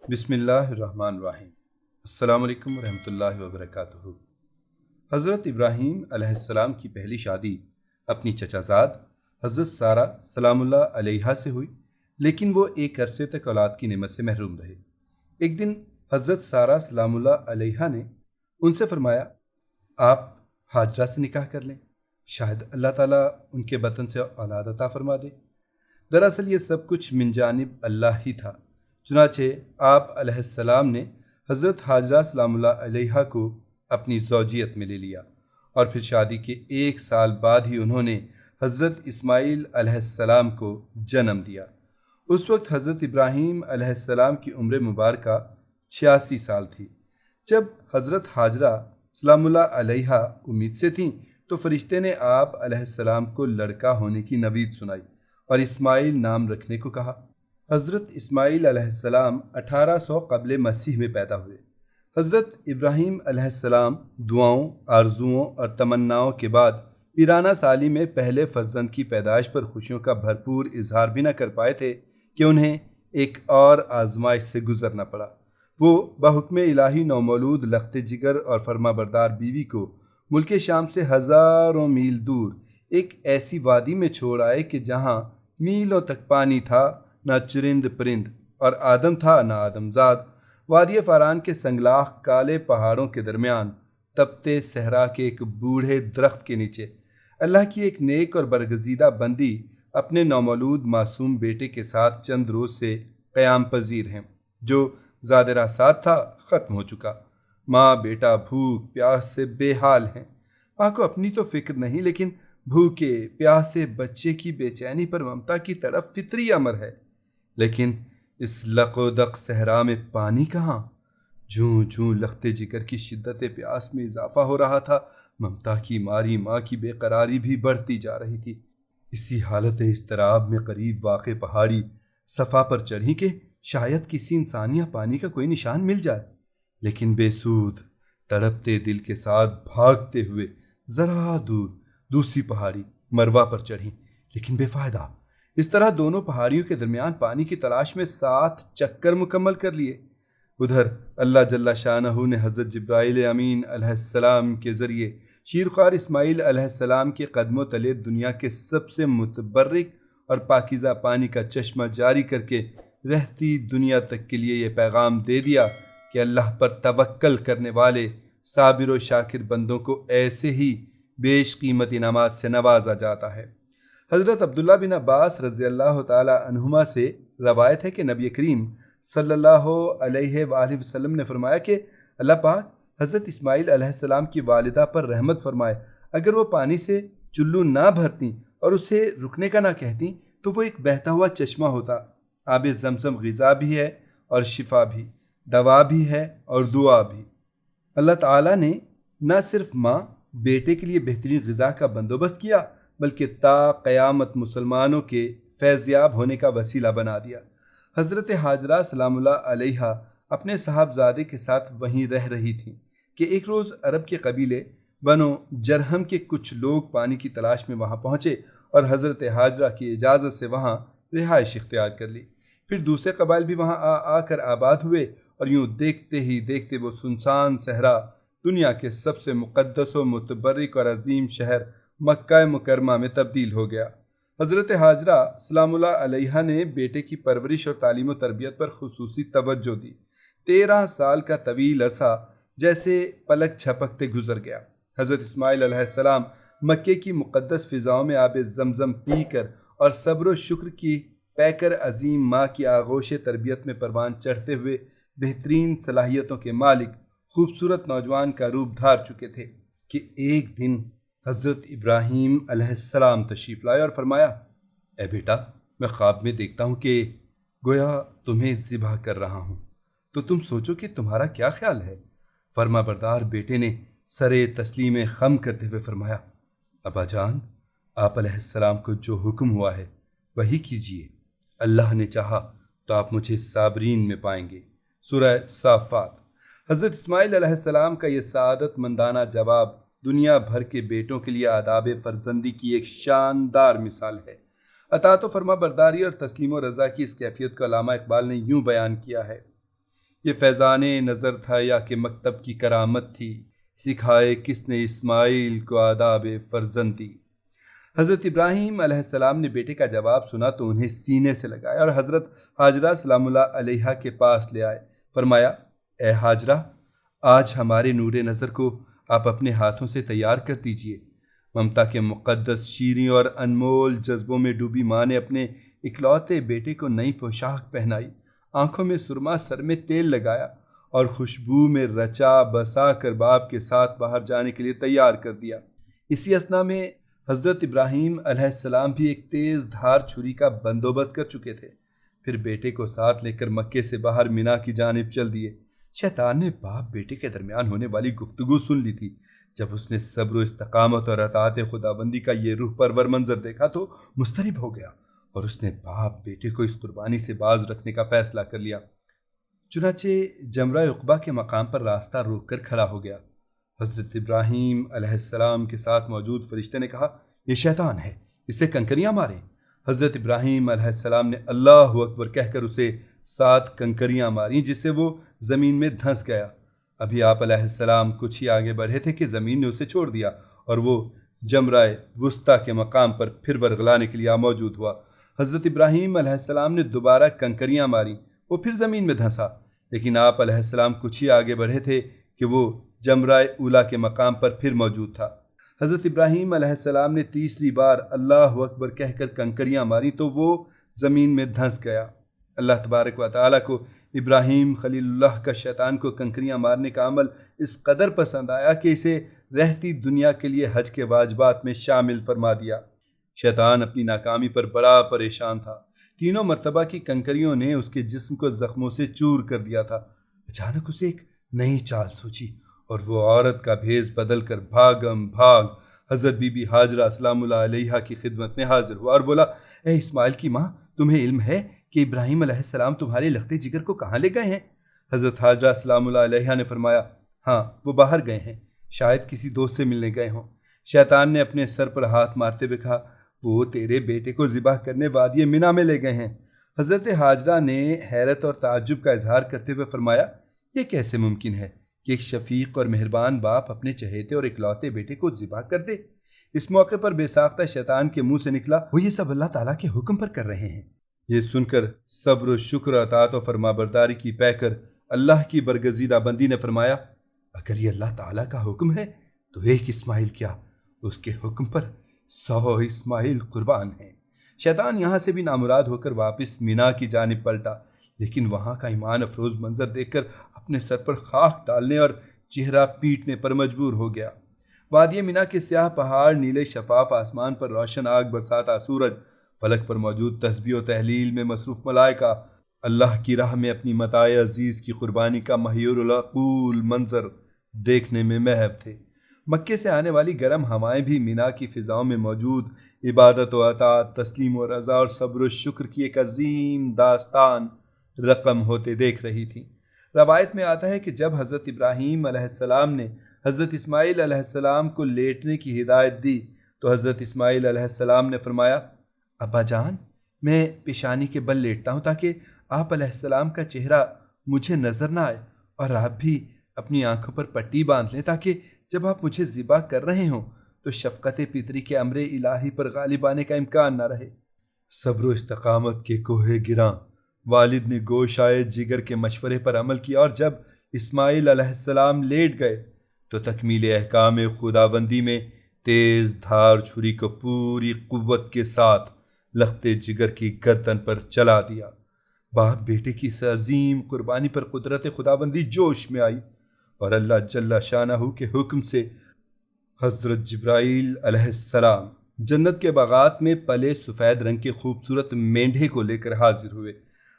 بسم اللہ الرحمن الرحیم۔ السلام علیکم ورحمۃ اللہ وبرکاتہ۔ حضرت ابراہیم علیہ السلام کی پہلی شادی اپنی چچا زاد حضرت سارہ سلام اللہ علیہا سے ہوئی، لیکن وہ ایک عرصے تک اولاد کی نعمت سے محروم رہے۔ ایک دن حضرت سارہ سلام اللہ علیہا نے ان سے فرمایا، آپ ہاجرہ سے نکاح کر لیں، شاید اللہ تعالیٰ ان کے بطن سے اولاد عطا فرما دے۔ دراصل یہ سب کچھ من جانب اللہ ہی تھا۔ چنانچہ آپ علیہ السلام نے حضرت ہاجرہ سلام اللہ علیہا کو اپنی زوجیت میں لے لیا، اور پھر شادی کے 1 سال بعد ہی انہوں نے حضرت اسماعیل علیہ السلام کو جنم دیا۔ اس وقت حضرت ابراہیم علیہ السلام کی عمر مبارکہ 86 سال تھی۔ جب حضرت ہاجرہ سلام اللہ علیہا امید سے تھیں تو فرشتے نے آپ علیہ السلام کو لڑکا ہونے کی نوید سنائی اور اسماعیل نام رکھنے کو کہا۔ حضرت اسماعیل علیہ السلام 1800 قبل مسیح میں پیدا ہوئے۔ حضرت ابراہیم علیہ السلام دعاؤں، آرزوؤں اور تمناؤں کے بعد پیرانہ سالی میں پہلے فرزند کی پیدائش پر خوشیوں کا بھرپور اظہار بھی نہ کر پائے تھے کہ انہیں ایک اور آزمائش سے گزرنا پڑا۔ وہ بحکم الہی نومولود لخت جگر اور فرما بردار بیوی کو ملک شام سے ہزاروں میل دور ایک ایسی وادی میں چھوڑ آئے کہ جہاں میلوں تک پانی تھا، نہ چرند پرند، اور آدم تھا نہ آدم زاد۔ وادی فاران کے سنگلاخ کالے پہاڑوں کے درمیان تپتے صحرا کے ایک بوڑھے درخت کے نیچے اللہ کی ایک نیک اور برگزیدہ بندی اپنے نومولود معصوم بیٹے کے ساتھ چند روز سے قیام پذیر ہیں۔ جو زاد راسات تھا ختم ہو چکا۔ ماں بیٹا بھوک پیاس سے بے حال ہیں۔ ماں کو اپنی تو فکر نہیں، لیکن بھوکے پیاسے بچے کی بے چینی پر ممتا کی طرف فطری امر ہے۔ لیکن اس لق و دق صحرا میں پانی کہاں؟ جوں جوں لخت جگر کی شدت پیاس میں اضافہ ہو رہا تھا، ممتا کی ماری ماں کی بے قراری بھی بڑھتی جا رہی تھی۔ اسی حالت اضطراب میں قریب واقع پہاڑی صفا پر چڑھی کہ شاید کسی انسان یا پانی کا کوئی نشان مل جائے، لیکن بے سود تڑپتے دل کے ساتھ بھاگتے ہوئے ذرا دور دوسری پہاڑی مروا پر چڑھی، لیکن بے فائدہ۔ اس طرح دونوں پہاڑیوں کے درمیان پانی کی تلاش میں 7 چکر مکمل کر لیے۔ ادھر اللہ جل شانہ نے حضرت جبرائیل امین علیہ السلام کے ذریعے شیرخوار اسماعیل علیہ السلام کے قدموں تلے دنیا کے سب سے متبرک اور پاکیزہ پانی کا چشمہ جاری کر کے رہتی دنیا تک کے لیے یہ پیغام دے دیا کہ اللہ پر توکل کرنے والے صابر و شاکر بندوں کو ایسے ہی بیش قیمت انعامات سے نوازا جاتا ہے۔ حضرت عبداللہ بن عباس رضی اللہ تعالی عنہما سے روایت ہے کہ نبی کریم صلی اللہ علیہ وآلہ وسلم نے فرمایا کہ اللہ پاک حضرت اسماعیل علیہ السلام کی والدہ پر رحمت فرمائے، اگر وہ پانی سے چلو نہ بھرتیں اور اسے رکنے کا نہ کہتیں تو وہ ایک بہتا ہوا چشمہ ہوتا۔ آب زمزم غذا بھی ہے اور شفا بھی، دوا بھی ہے اور دعا بھی۔ اللہ تعالیٰ نے نہ صرف ماں بیٹے کے لیے بہترین غذا کا بندوبست کیا، بلکہ تا قیامت مسلمانوں کے فیضیاب ہونے کا وسیلہ بنا دیا۔ حضرت ہاجرہ سلام اللہ علیہا اپنے صاحبزادے کے ساتھ وہیں رہ رہی تھیں کہ ایک روز عرب کے قبیلے بنو جرہم کے کچھ لوگ پانی کی تلاش میں وہاں پہنچے اور حضرت ہاجرہ کی اجازت سے وہاں رہائش اختیار کر لی۔ پھر دوسرے قبائل بھی وہاں آ کر آباد ہوئے، اور یوں دیکھتے ہی دیکھتے وہ سنسان صحرا دنیا کے سب سے مقدس و متبرک اور عظیم شہر مکہ مکرمہ میں تبدیل ہو گیا۔ حضرت ہاجرہ سلام اللہ علیہا نے بیٹے کی پرورش اور تعلیم و تربیت پر خصوصی توجہ دی۔ 13 سال کا طویل عرصہ جیسے پلک جھپکتے گزر گیا۔ حضرت اسماعیل علیہ السلام مکے کی مقدس فضاؤں میں آب زمزم پی کر اور صبر و شکر کی پیکر عظیم ماں کی آغوش تربیت میں پروان چڑھتے ہوئے بہترین صلاحیتوں کے مالک خوبصورت نوجوان کا روپ دھار چکے تھے کہ ایک دن حضرت ابراہیم علیہ السلام تشریف لائے اور فرمایا، اے بیٹا، میں خواب میں دیکھتا ہوں کہ گویا تمہیں ذبح کر رہا ہوں، تو تم سوچو کہ تمہارا کیا خیال ہے؟ فرما بردار بیٹے نے سرے تسلیم خم کرتے ہوئے فرمایا، ابا جان، آپ علیہ السلام کو جو حکم ہوا ہے وہی کیجیے، اللہ نے چاہا تو آپ مجھے صابرین میں پائیں گے۔ سورہ صافات۔ حضرت اسماعیل علیہ السلام کا یہ سعادت مندانہ جواب دنیا بھر کے بیٹوں کے لیے آداب فرزندی کی ایک شاندار مثال ہے۔ اطاعت و فرما برداری اور تسلیم و رضا کی اس کیفیت کو علامہ اقبال نے یوں بیان کیا ہے، یہ فیضان نظر تھا یا کہ مکتب کی کرامت تھی؟ سکھائے کس نے اسماعیل کو آداب فرزندی؟ حضرت ابراہیم علیہ السلام نے بیٹے کا جواب سنا تو انہیں سینے سے لگایا اور حضرت حاجرہ سلام اللہ علیہا کے پاس لے آئے۔ فرمایا، اے حاجرہ، آج ہمارے نور نظر کو آپ اپنے ہاتھوں سے تیار کر دیجئے۔ ممتا کے مقدس، شیریں اور انمول جذبوں میں ڈوبی ماں نے اپنے اکلوتے بیٹے کو نئی پوشاک پہنائی، آنکھوں میں سرما، سر میں تیل لگایا اور خوشبو میں رچا بسا کر باپ کے ساتھ باہر جانے کے لیے تیار کر دیا۔ اسی اثنا میں حضرت ابراہیم علیہ السلام بھی ایک تیز دھار چھری کا بندوبست کر چکے تھے۔ پھر بیٹے کو ساتھ لے کر مکے سے باہر مینا کی جانب چل دیے۔ شیطان نے باپ بیٹے کے درمیان ہونے والی گفتگو سن لی تھی۔ جب اس نے صبر و استقامت اور اطاعت خداوندی کا یہ روح پرور منظر دیکھا تو مضطرب ہو گیا اور اس نے باپ بیٹے کو اس قربانی سے باز رکھنے کا فیصلہ کر لیا۔ چنانچہ جمرہ عقبہ کے مقام پر راستہ روک کر کھڑا ہو گیا۔ حضرت ابراہیم علیہ السلام کے ساتھ موجود فرشتے نے کہا، یہ شیطان ہے، اسے کنکریاں ماریں۔ حضرت ابراہیم علیہ السلام نے اللہ اکبر کہہ کر اسے 7 کنکریاں ماریں، جس سے وہ زمین میں دھنس گیا۔ ابھی آپ علیہ السلام کچھ ہی آگے بڑھے تھے کہ زمین نے اسے چھوڑ دیا اور وہ جمرہ وسطیٰ کے مقام پر پھر ورغلانے کے لیے موجود ہوا۔ حضرت ابراہیم علیہ السلام نے دوبارہ کنکریاں ماریں، وہ پھر زمین میں دھنسا، لیکن آپ علیہ السلام کچھ ہی آگے بڑھے تھے کہ وہ جمرہ اولا کے مقام پر پھر موجود تھا۔ حضرت ابراہیم علیہ السلام نے تیسری بار اللہ اکبر کہہ کر کنکریاں ماری تو وہ زمین میں دھنس گیا۔ اللہ تبارک و تعالیٰ کو ابراہیم خلیل اللہ کا شیطان کو کنکریاں مارنے کا عمل اس قدر پسند آیا کہ اسے رہتی دنیا کے لیے حج کے واجبات میں شامل فرما دیا۔ شیطان اپنی ناکامی پر بڑا پریشان تھا۔ تینوں مرتبہ کی کنکریوں نے اس کے جسم کو زخموں سے چور کر دیا تھا۔ اچانک اسے ایک نئی چال سوچی اور وہ عورت کا بھیس بدل کر بھاگم بھاگ حضرت بی بی حاجرہ سلام اللہ علیہا کی خدمت میں حاضر ہوا اور بولا، اے اسماعیل کی ماں، تمہیں علم ہے کہ ابراہیم علیہ السلام تمہارے لختے جگر کو کہاں لے گئے ہیں؟ حضرت حاجرہ سلام اللہ علیہا نے فرمایا، ہاں، وہ باہر گئے ہیں، شاید کسی دوست سے ملنے گئے ہوں۔ شیطان نے اپنے سر پر ہاتھ مارتے ہوئے کہا، وہ تیرے بیٹے کو ذبح کرنے وادی مینا میں لے گئے ہیں۔ حضرت حاجرہ نے حیرت اور تعجب کا اظہار کرتے ہوئے فرمایا، یہ کیسے ممکن ہے کہ ایک شفیق اور مہربان باپ اپنے چہیتے اور اکلوتے بیٹے کو ذبح کر دے؟ اس موقع پر بے ساختہ شیطان کے منہ سے نکلا، وہ یہ سب اللہ تعالیٰ کے حکم پر کر رہے ہیں۔ یہ سن کر صبر و شکر، اطاعت و فرما برداری کی پے کر اللہ کی برگزیدہ بندی نے فرمایا، اگر یہ اللہ تعالیٰ کا حکم ہے تو ایک اسماعیل کیا، اس کے حکم پر 100 اسماعیل قربان ہیں۔ شیطان یہاں سے بھی نامراد ہو کر واپس مینا کی جانب پلٹا، لیکن وہاں کا ایمان افروز منظر دیکھ کر اپنے سر پر خاک ڈالنے اور چہرہ پیٹنے پر مجبور ہو گیا۔ وادی مینا کے سیاہ پہاڑ، نیلے شفاف آسمان پر روشن آگ برساتا سورج، فلک پر موجود تسبیح و تحلیل میں مصروف ملائکہ، اللہ کی راہ میں اپنی متاع عزیز کی قربانی کا محیر العقول منظر دیکھنے میں محو تھے۔ مکے سے آنے والی گرم ہوائیں بھی مینا کی فضاؤں میں موجود عبادت و اطاعت، تسلیم و رضا اور صبر و شکر کی ایک عظیم داستان رقم ہوتے دیکھ رہی تھیں۔ روایت میں آتا ہے کہ جب حضرت ابراہیم علیہ السلام نے حضرت اسماعیل علیہ السلام کو لیٹنے کی ہدایت دی تو حضرت اسماعیل علیہ السلام نے فرمایا، ابا جان، میں پیشانی کے بل لیٹتا ہوں تاکہ آپ علیہ السلام کا چہرہ مجھے نظر نہ آئے، اور آپ بھی اپنی آنکھوں پر پٹی باندھ لیں تاکہ جب آپ مجھے ذبح کر رہے ہوں تو شفقت پتری کے امر الہی پر غالب آنے کا امکان نہ رہے۔ صبر و استقامت کے کوہ گراں والد نے گوشائے جگر کے مشورے پر عمل کیا، اور جب اسماعیل علیہ السلام لیٹ گئے تو تکمیل احکام خداوندی میں تیز دھار چھری کو پوری قوت کے ساتھ لخت جگر کی گردن پر چلا دیا۔ باپ بیٹے کی اس عظیم قربانی پر قدرت خداوندی جوش میں آئی اور اللہ جل شانہ کے حکم سے حضرت جبرائیل علیہ السلام جنت کے باغات میں پلے سفید رنگ کے خوبصورت مینڈھے کو لے کر حاضر ہوئے۔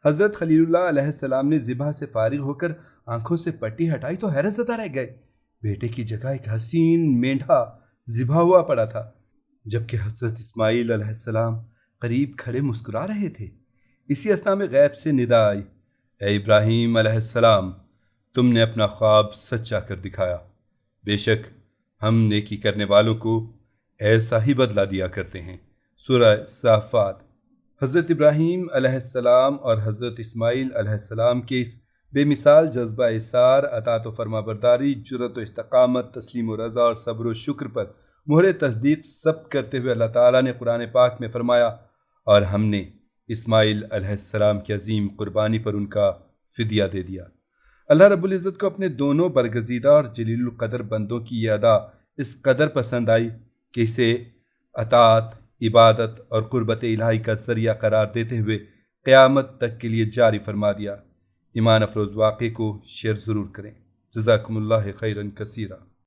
حضرت خلیل اللہ علیہ السلام نے ذبح سے فارغ ہو کر آنکھوں سے پٹی ہٹائی تو حیرت زدہ رہ گئے۔ بیٹے کی جگہ ایک حسین مینڈھا ذبح ہوا پڑا تھا، جبکہ حضرت اسماعیل علیہ السلام قریب کھڑے مسکرا رہے تھے۔ اسی اثنا میں غیب سے ندا آئی، اے ابراہیم علیہ السلام، تم نے اپنا خواب سچا کر دکھایا۔ بے شک ہم نیکی کرنے والوں کو ایسا ہی بدلہ دیا کرتے ہیں۔ سورہ صافات۔ حضرت ابراہیم علیہ السلام اور حضرت اسماعیل علیہ السلام کے اس بے مثال جذبہ اثار، اطاعت و فرما برداری، جرت و استقامت، تسلیم و رضا اور صبر و شکر پر مہر تصدیق ثبت کرتے ہوئے اللہ تعالیٰ نے قرآن پاک میں فرمایا، اور ہم نے اسماعیل علیہ السلام کی عظیم قربانی پر ان کا فدیہ دے دیا۔ اللہ رب العزت کو اپنے دونوں برگزیدہ اور جلیل القدر بندوں کی یہ ادا اس قدر پسند آئی کہ اسے اطاعت، عبادت اور قربت الہی کا ذریعہ قرار دیتے ہوئے قیامت تک کے لیے جاری فرما دیا۔ ایمان افروز واقعے کو شیئر ضرور کریں۔ جزاکم اللہ خیرا کثیرا۔